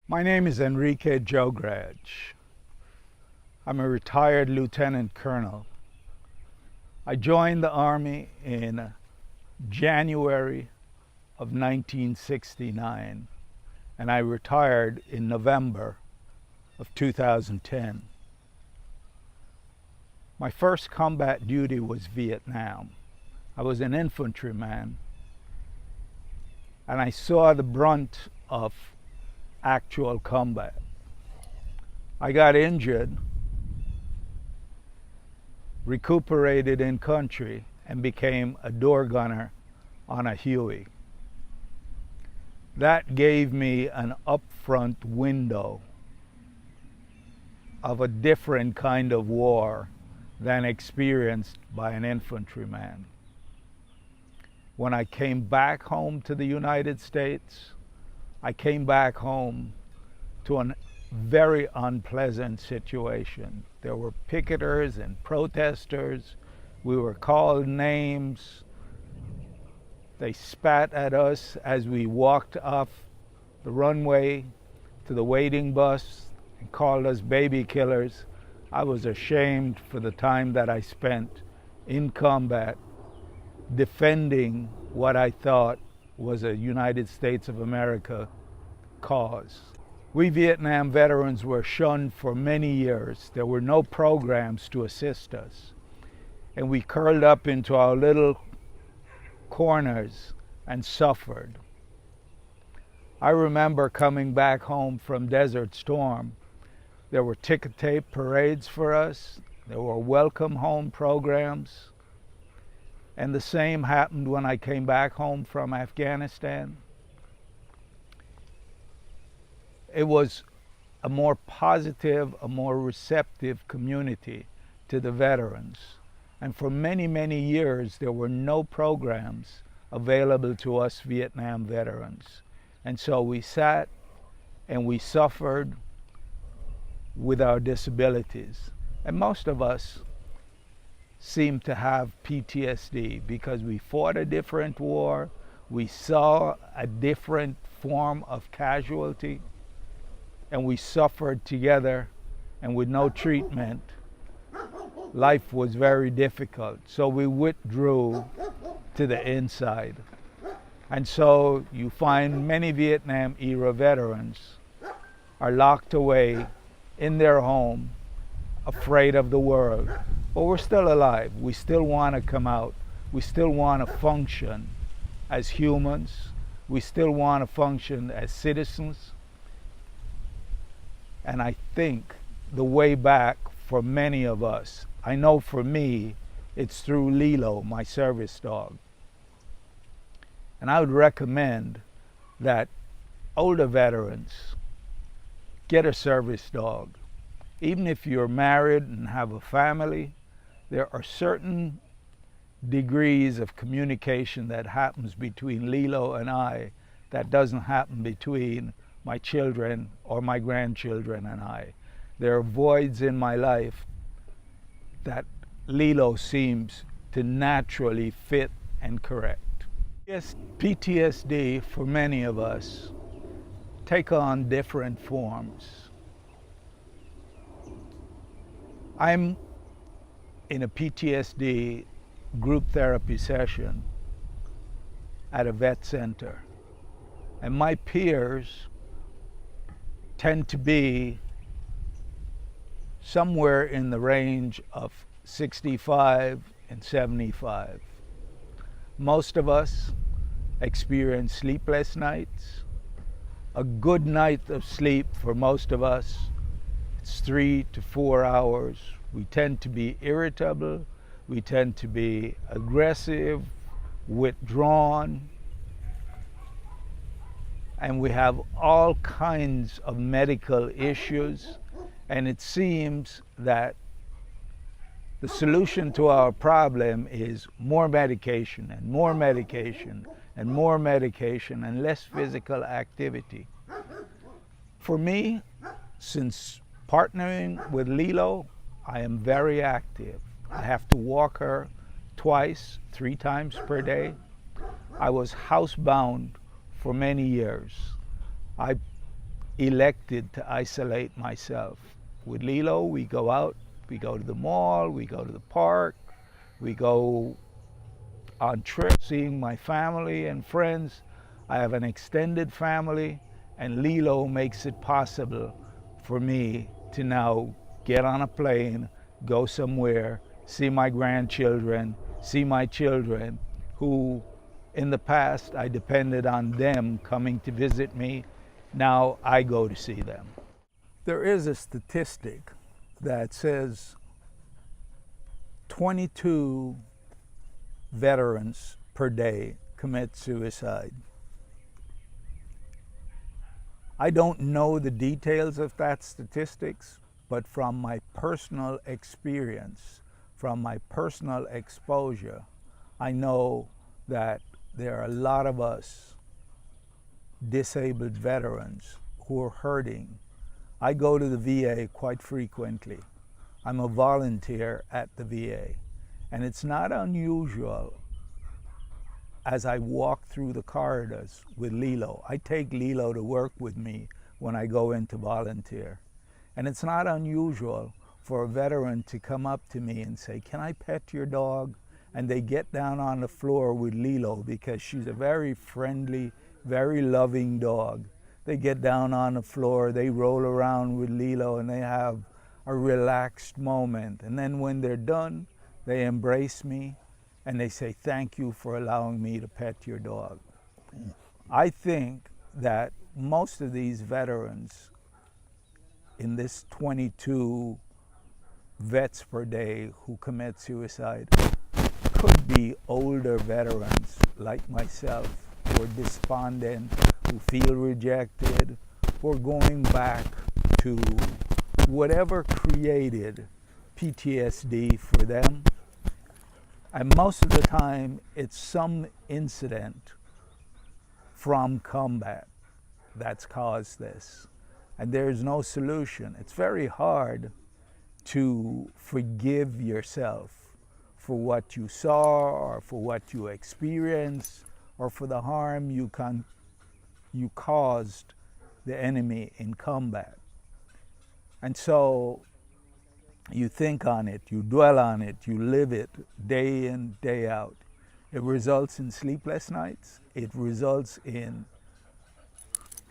My name is Enrique Jograj. I'm a retired lieutenant colonel. I joined the Army in January of 1969, and I retired in November of 2010. My first combat duty was Vietnam. I was an infantryman, and I saw the brunt of actual combat. I got injured, recuperated in country, and became a door gunner on a Huey. That gave me an upfront window of a different kind of war than experienced by an infantryman. When I came back home to the United States, I came back home to a very unpleasant situation. There were picketers and protesters. We were called names. They spat at us as we walked off the runway to the waiting bus and called us baby killers. I was ashamed for the time that I spent in combat defending what I thought was a United States of America cause. We Vietnam veterans were shunned for many years. There were no programs to assist us. And we curled up into our little corners and suffered. I remember coming back home from Desert Storm. There were ticker tape parades for us. There were welcome home programs. And the same happened when I came back home from Afghanistan. It was a more positive, a more receptive community to the veterans. And for many, many years, there were no programs available to us Vietnam veterans. And so we sat and we suffered with our disabilities. And most of us seem to have PTSD because we fought a different war, we saw a different form of casualty, and we suffered together, and with no treatment, life was very difficult. So we withdrew to the inside. And so you find many Vietnam era veterans are locked away in their home, afraid of the world. But we're still alive. We still want to come out. We still want to function as humans. We still want to function as citizens. And I think the way back for many of us, I know for me, it's through Lilo, my service dog. And I would recommend that older veterans get a service dog. Even if you're married and have a family, there are certain degrees of communication that happens between Lilo and I that doesn't happen between my children or my grandchildren and I. There are voids in my life that Lilo seems to naturally fit and correct. Yes, PTSD for many of us take on different forms. I'm in a PTSD group therapy session at a vet center, and my peers tend to be somewhere in the range of 65 and 75. Most of us experience sleepless nights. A good night of sleep for most of us, it's 3 to 4 hours. We tend to be irritable, we tend to be aggressive, withdrawn, and we have all kinds of medical issues. And it seems that the solution to our problem is more medication and more medication and more medication and less physical activity. For me, since partnering with Lilo, I am very active. I have to walk her twice, 3 times per day. I was housebound for many years. I elected to isolate myself. With Lilo, we go out, we go to the mall, we go to the park, we go on trips, seeing my family and friends. I have an extended family, and Lilo makes it possible for me to now get on a plane, go somewhere, see my grandchildren, see my children, who in the past I depended on them coming to visit me. Now I go to see them. There is a statistic that says 22 veterans per day commit suicide. I don't know the details of that statistics, but from my personal experience, from my personal exposure, I know that there are a lot of us disabled veterans who are hurting. I go to the VA quite frequently. I'm a volunteer at the VA, and it's not unusual as I walk through the corridors with Lilo. I take Lilo to work with me when I go in to volunteer. And it's not unusual for a veteran to come up to me and say, "Can I pet your dog?" And they get down on the floor with Lilo because she's a very friendly, very loving dog. They get down on the floor, they roll around with Lilo, and they have a relaxed moment. And then when they're done, they embrace me and they say, "Thank you for allowing me to pet your dog." I think that most of these veterans in this 22 vets per day who commit suicide could be older veterans like myself, who are despondent, who feel rejected, who are going back to whatever created PTSD for them. And most of the time, it's some incident from combat that's caused this. And there's no solution. It's very hard to forgive yourself for what you saw, or for what you experienced, or for the harm you caused the enemy in combat. And so you think on it, you dwell on it, you live it day in, day out. It results in sleepless nights. It results in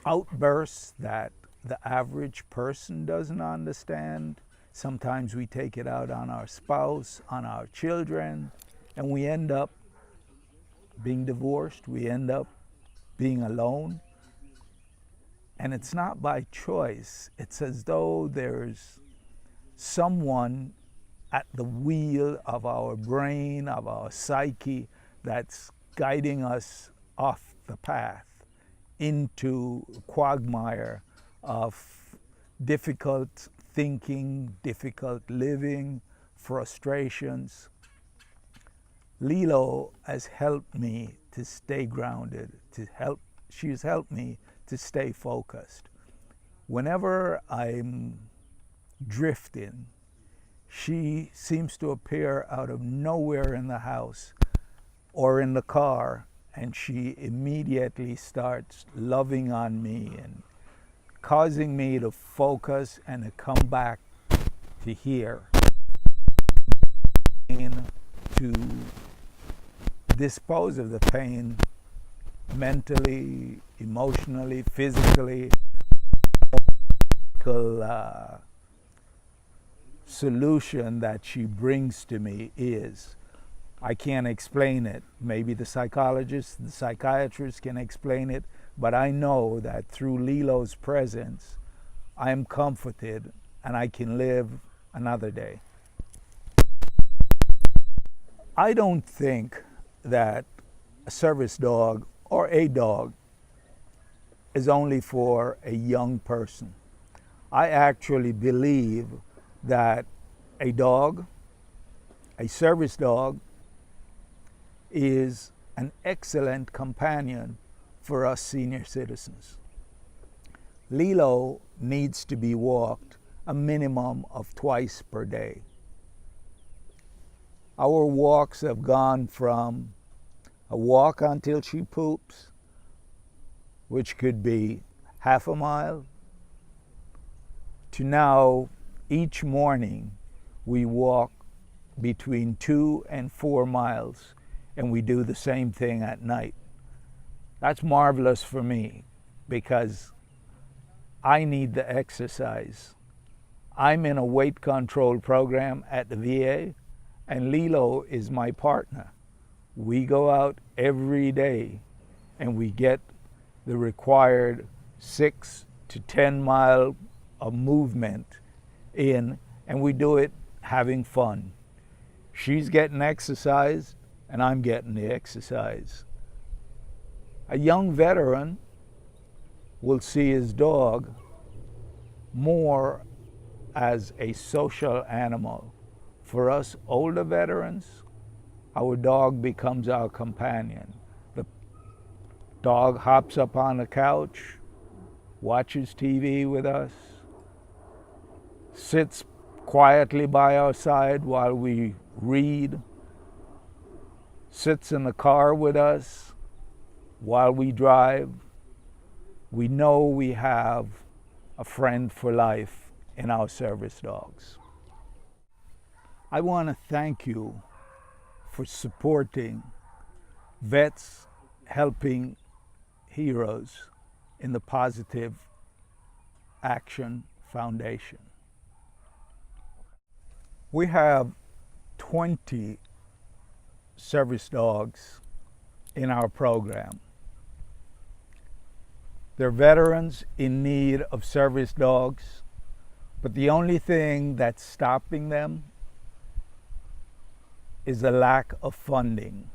outbursts that the average person doesn't understand. Sometimes we take it out on our spouse, on our children, and we end up being divorced. We end up being alone. And it's not by choice. It's as though there's someone at the wheel of our brain, of our psyche, that's guiding us off the path into a quagmire of difficult thinking, difficult living, frustrations. Lilo has helped me to stay grounded, she's helped me to stay focused. Whenever I'm drifting, she seems to appear out of nowhere in the house or in the car, and she immediately starts loving on me and causing me to focus and to come back to here, and to dispose of the pain mentally, emotionally, physically. Solution that she brings to me is, I can't explain it. Maybe the psychologist, the psychiatrist can explain it, but I know that through Lilo's presence, I am comforted and I can live another day. I don't think that a service dog or a dog is only for a young person. I actually believe that a dog, a service dog, is an excellent companion for us senior citizens. Lilo needs to be walked a minimum of twice per day. Our walks have gone from a walk until she poops, which could be half a mile, to now each morning we walk between 2 and 4 miles, and we do the same thing at night. That's marvelous for me because I need the exercise. I'm in a weight control program at the VA, and Lilo is my partner. We go out every day and we get the required 6 to 10 mile of movement in, and we do it having fun. She's getting exercise and I'm getting the exercise. A young veteran will see his dog more as a social animal. For us older veterans, our dog becomes our companion. The dog hops up on the couch, watches TV with us, sits quietly by our side while we read, sits in the car with us while we drive. We know we have a friend for life in our service dogs. I want to thank you for supporting Vets Helping Heroes in the Positive Action Foundation. We have 20 service dogs in our program. They're veterans in need of service dogs, but the only thing that's stopping them is a lack of funding.